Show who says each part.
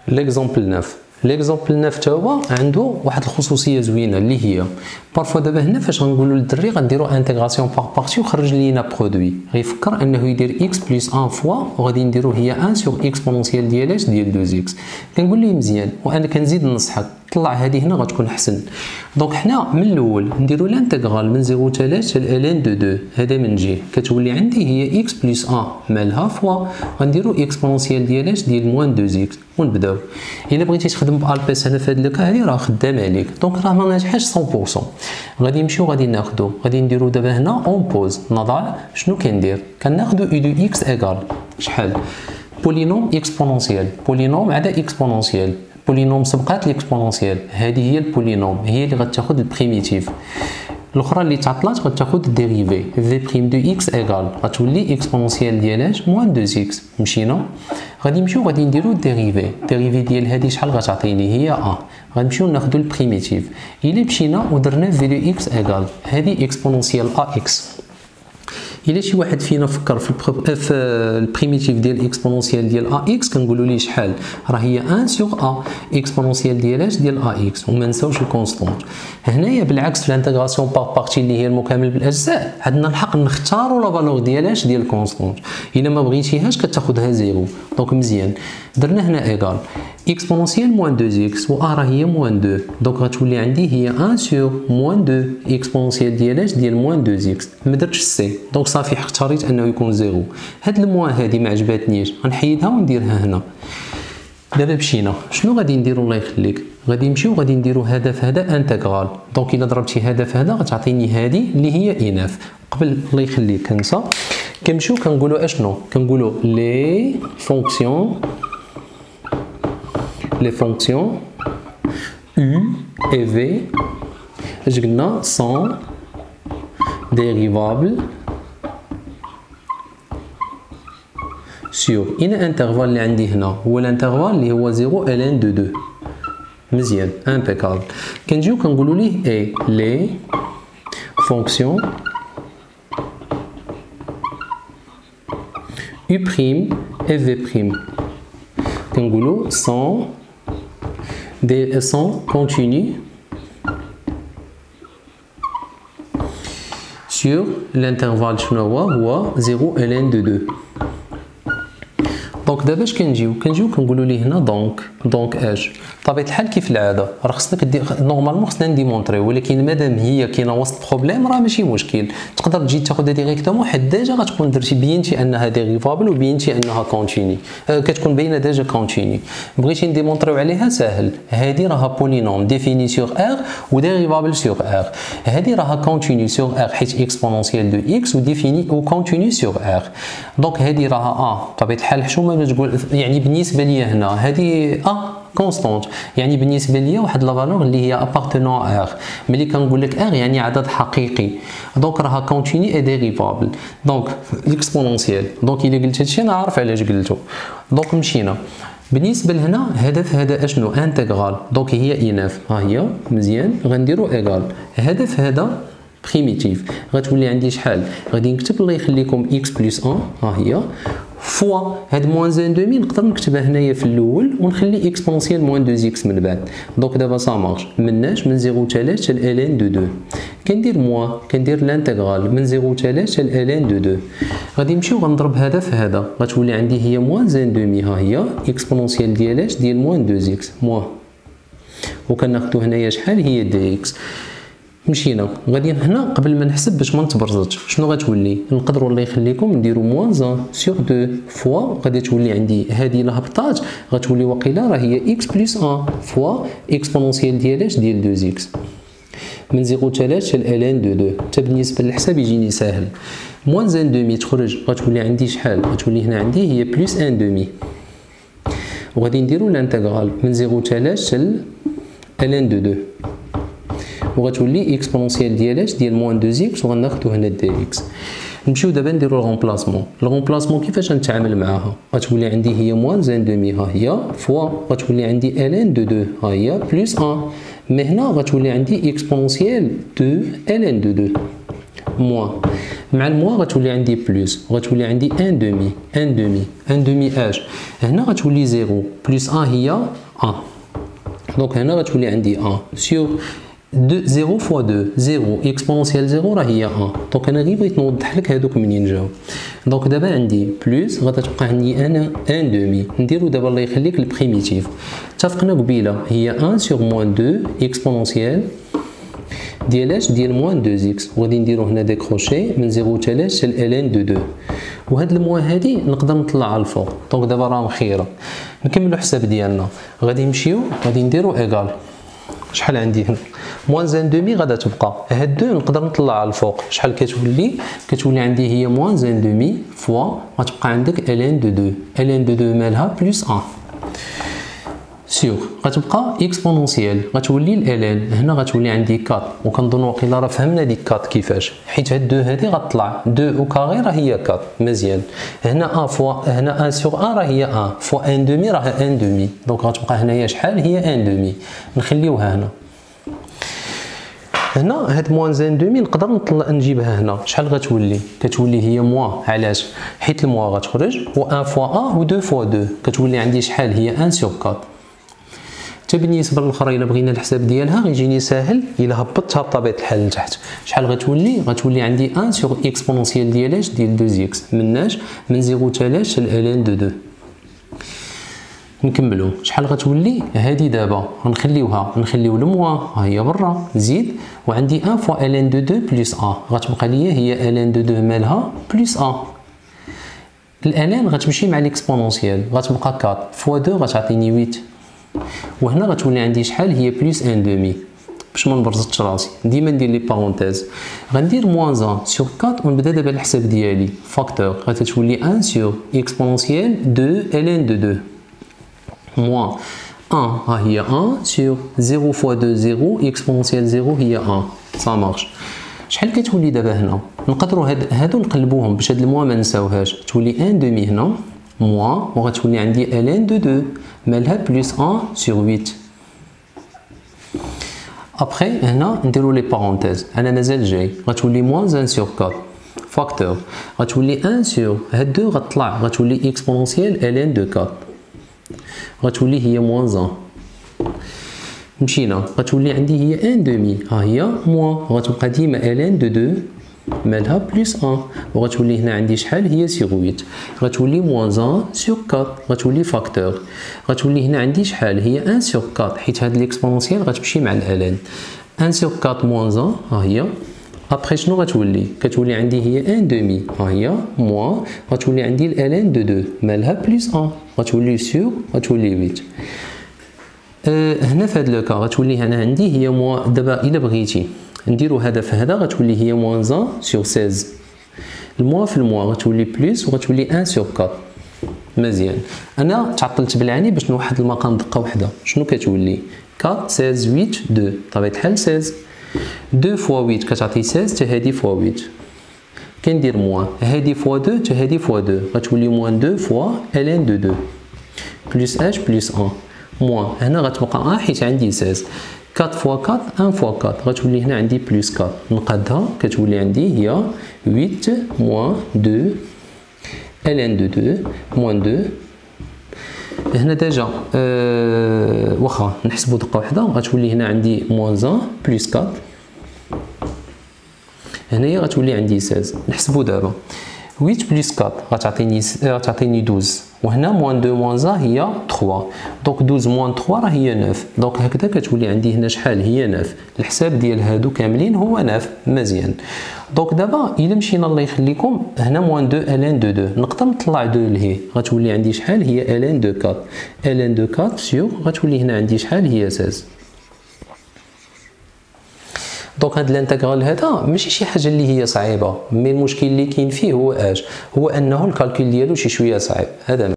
Speaker 1: ليكزامبل 9. ليكزامبل 9 تا هو عنده واحد الخصوصيه زوينه اللي هي بارفو دابا هنا فاش غنقولوا للدري غنديروا انتغراسيون باغ بارتي وخرج لينا برودوي، غيفكر انه يدير اكس بلس 1 فوا وغادي نديروا هي 1 سور اكسبونونسيال ديال اش ديال 2 اكس. كنقول ليه مزيان وانا كنزيد ننصحك طلع هذه هنا غتكون احسن. دونك حنا من الاول نديروا لانتغرال من 0 حتى لاش حتى لn دو 2 هذا من جهه كتولي عندي هي اكس بلس 1 مالها فوا غنديروا اكسبونونسيال ديال اش ديال موان 2 اكس ونبداو. الا بغيتي تخدم بالبيس هنا في هذا الكا هذه راه خدامه عليك دونك راه ما ناجحاش 100%. غادي نمشيو غادي ناخذوا غادي نديروا دابا هنا اون بوز نضع شنو كندير كناخذوا اي دو اكس ايكال شحال بولينوم اكسبونونسيال بولينوم عدا اكسبونونسيال بولينوم سبقات ليكسبونونسيال هذه هي البولينوم هي اللي غتاخذ البريميتيف الاخرى اللي تعطلات غتاخذ الديريفي في بريم دو اكس ايكال غتولي اكسبونونسيال ديالاش موان 2 اكس. مشينا غادي نمشيو غادي نديرو الديريفي ديال هذه شحال غتعطيني هي غنمشيو ناخذوا البريميتيف الا مشينا ودرنا في دو اكس ايكال هذه اكسبونونسيال اكس. الا شي واحد فينا فكر في البريميتيف ديال اكسبونونسيال ديال اكس كنقولوا ليه شحال راه هي 1 سور اكسبونونسيال ديالاش ديال اكس وما نساوش الكونستونت. هنايا بالعكس في الانتغراسيون باغ بارتي اللي هي المكمل بالاجزاء عندنا الحق نختاروا لا فالور ديالاش ديال الكونستونت الا ما بغيتيهاش كتاخذها زيرو. دونك مزيان درنا هنا ايكال اكسبونونسيال موان 2 اكس و راه هي موان 2 دونك غتولي عندي هي 1 سور موان 2 اكسبونونسيال ديالاش ديال موان 2 اكس. ما درتش سي دونك صافي اختاريت انه يكون زيرو. هاد الموان هادي ما عجباتنيش غنحيدها ونديرها هنا. دابا مشينا شنو غادي نديرو الله يخليك غادي نمشيو غادي نديرو هدف هذا انتغرال دونك الا ضربتي هدف هذا غتعطيني هذه اللي هي اناف. قبل الله يخليك كنسى كنمشيو كنقولوا اشنو كنقولوا لي فونكسيون u et v اش قلنا sont dérivables sur ان انترفال اللي عندي هنا هو الانترفال اللي هو 0 ln de 2. مزيان امبيكابل. كنجيو كنقولوا ليه اي لي فونكسيون u prime et v prime كنقولوا sont continus sur l'intervalle شنو هو 0 ln de 2. دونك دابا اش كنجيو كنقولوا ليه هنا دونك اش بطبيعه الحال كيف العاده راه خصك دير نورمالمون خصنا نديمونطري ولكن مادام هي كاينه وسط بروبليم راه ماشي مشكل تقدر تجي تاخذها ديريكتومون حيت ديجا غتكون درتي بينتي انها ديريفابل وبينتي انها كونتيني كتكون باينه ديجا كونتيني. بغيتي نديمونطريو عليها ساهل هذه راها بولينوم ديفيني سور ار وديريفابل سور ار. هذه راها كونتيني سور ار حيت اكسبونونسيال دو اكس وديفيني وكونتيني سور ار. دونك هذه راها بطبيعه الحال حشومه تقول يعني بالنسبه ليا هنا هذه كونستونت يعني بالنسبه ليا واحد لا فالور اللي هي ابارتونون ار ملي كنقول لك ار يعني عدد حقيقي دونك راها كونتيني اي ديريفابل دونك الاكسبونونسيال. دونك الا قلت هادشي انا عارف علاش قلتو. دونك مشينا بالنسبه لهنا هدف هذا اشنو انتغرال دونك هي اناف ها هي مزيان غنديرو ايكال هدف هذا بريميتيف غتولي عندي شحال غادي نكتب الله يخليكم اكس بلس 1 ها هي فوا هاد موان زين دومي نقدر نكتبها هنايا في الاول ونخلي اكسبونسيال موان 2 اكس من بعد. دونك دابا سا مارش مناش من 0 حتى لاش حتى ln دو 2 كندير موان كندير لانتغرال من 0 حتى لاش حتى ln دو 2 غادي نمشيو غنضرب هذا في هذا غتولي عندي هي موان زين دومي ها هي اكسبونسيال ديالاش ديال موان 2 اكس موان وكناخذو هنايا شحال هي دي اكس. مشينا غادي هنا قبل ما نحسب باش ما نتبرزطش شنو غتولي نقدروا الله يخليكم نديروا موان 1 سور 2 فوا غادي تولي عندي هذه لا هبطات غتولي واقيلا راه هي اكس بلس 1 فوا اكسبونونسيال ديالاش ديال 2 اكس من 0 حتى لاش حتى ln دو 2 حتى بالنسبه للحساب يجيني ساهل. موان زين دومي تخرج غتولي عندي شحال غتولي هنا عندي هي بلس 1 دومي وغادي نديروا الانتغرال من 0 حتى لاش حتى ln دو 2 وغتولي اكسبونونسيال ديالاش ديال موان 2 اكس وغناخذو هنا دي اكس. نمشيو دابا نديرو الغومبلاسمون كيفاش نتعامل معاها غتولي عندي هي موان زين دومي ها هي فوا غتولي عندي ln دو 2 ها هي بلس 1 مي هنا غتولي عندي اكسبونونسيال 2 ln دو 2 موان مع الموان غتولي عندي بلس غتولي عندي ان دومي ان دومي ان دومي اش هنا غتولي 0 بلس 1 هي 1 دونك هنا غتولي عندي 1 سور 0 فوا 2 0 اكسبونونسيال 0 راه هي 1 دونك انا غير بغيت نوضح لك هادوك منين جاو دونك دابا عندي بلس غادا تبقى عندي انا ان دومي نديرو دابا الله يخليك البريميتيف اتفقنا قبيله هي 1 سور موان 2 اكسبونونسيال ديال اش ديال موان 2 اكس وغادي نديرو هنا ديكروشي من 0 حتى لاش حتى الان دو 2 وهاد الموان هادي نقدر نطلعها الفوق دونك دابا راه مخيره نكملو الحساب ديالنا غادي نمشيو غادي نديرو ايكال شحال عندي هنا موان زان دومي غادا تبقى هاد 2 نقدر نطلعها الفوق شحال كتولي عندي هي موان زان دومي فوا غتبقى عندك الان دو 2 الان دو 2 مالها بلس 1 سيغ غتبقى اكسبونونسيال غتولي الالان هنا غتولي عندي 4 وكنظن واقيلا راه فهمنا ديك 4 كيفاش حيت هاد 2 هادي غتطلع 2 او كاري راه هي 4 مزيان هنا 1 فوا هنا 1 سور 1 راه هي 1 فوا 1 دومي راه 1 دومي دونك غتبقى هنايا شحال هي 1 دومي نخليوها هنا هنا هاد موان زان دومي نقدر نجيبها هنا شحال غتولي كتولي هي موان علاش حيت الموان غتخرج و 1 فوا 1 و 2 فوا 2 كتولي عندي شحال هي 1 سور 4 حتى بالنسبه للاخرى الا بغينا الحساب ديالها غيجيني ساهل الا هبطتها بطبيعه الحال لتحت شحال غتولي عندي 1 سور اكسبونونسيال ديال اش ديال 2 اكس مناش من 0 حتى لاش الان دو 2 نكملو شحال غتولي هادي دابا نخليو الموان ها هي برا نزيد وعندي 1 فوا الان دو 2 بلس 1 غتبقى ليا هي الان دو 2 مالها بلس 1 الالان غتمشي مع ليكسبونونسيال غتبقى 4 فوا 2 غتعطيني 8 وهنا غتولي عندي شحال هي بلس ان دومي باش ما نبرزطش راسي ديما ندير لي بارونتيز غندير موان 1 سور 4 ونبدا دابا الحساب ديالي فاكتور غتولي 1 سور اكسبونونسيال 2 ln دو 2 موان 1 ها هي 1 سور 0 فوا 2 0 اكسبونونسيال 0 هي 1 سا مارش شحال كتولي دابا هنا نقدروا هادو نقلبوهم باش هاد الموان ما نساوهاش تولي 1 دومي هنا موان وغتولي عندي ln دو 2 مالها بلس 1 سور 8 ابخي هنا نديرو لي بارونتيز انا مازال جاي غتولي موان 1 سور 4 فاكتور غتولي 1 سور هاد 2 غتطلع غتولي اكسبونونسيال ln دو 4 غتولي هي موان 1 مشينا غتولي عندي هي 1 دومي ها هي موان غتبقى ديما ln دو 2 مالها بلس 1 وغتولي هنا عندي شحال هي سيغ 8 غتولي موان 1 سور 4 غتولي فاكتور غتولي هنا عندي شحال هي 1 سور 4 حيت هاد ليكسبونونسيال غتمشي مع الالان 1 سور 4 موان 1 ها هي ابخي شنو كتولي عندي هي 1 دومي ها هي موان غتولي عندي الالان دو 2 مالها بلس 1 غتولي سور غتولي 8 هنا في هاد لو كا غتولي هنا عندي هي موان دابا الا بغيتي نديرو هذا في هذا غتولي هي موان 1 سور 16 الموان في الموان غتولي بلس وغتولي 1 سور 4 مزيان انا تعطلت بالعاني باش نوحد المقام دقه وحده شنو كتولي 4 16 8 2 طبيعه الحال 16 2 فوا 8 كتعطي 16 حتى هادي فوا 8 كندير موان هادي فوا 2 حتى هادي فوا 2 غتولي موان 2 فوا ln دو 2 بلس اش بلس 1 موان هنا غتبقى 1 حيت عندي 16 4 فوا 4 1 فوا 4 غتولي هنا عندي بلس 4 نقادها كتولي عندي هي 8 موان 2 ln دو 2 موان 2 هنا ديجا واخا نحسبو دقه وحده غتولي هنا عندي موان 1 بلس 4 هنايا غتولي عندي 16 نحسبو دابا 8 بلس 4 غتعطيني 12 وهنا موان 2 موان 1 هي 3 دونك 12 موان 3 راه هي 9 دونك هكذا كتولي عندي هنا شحال هي 9 الحساب ديال هادو كاملين هو 9 مزيان دونك دابا الا مشينا الله يخليكم هنا موان 2 ln دو 2 نقدر نطلع 2 لهي غتولي عندي شحال هي ln دو 4 ln دو 4 سيغ غتولي هنا عندي شحال هي 16 دونك هاد الانتغرال هذا ماشي شي حاجه اللي هي صعيبه مي المشكل اللي كاين فيه هو انه الكالكول ديالو شي شويه صعيب هذا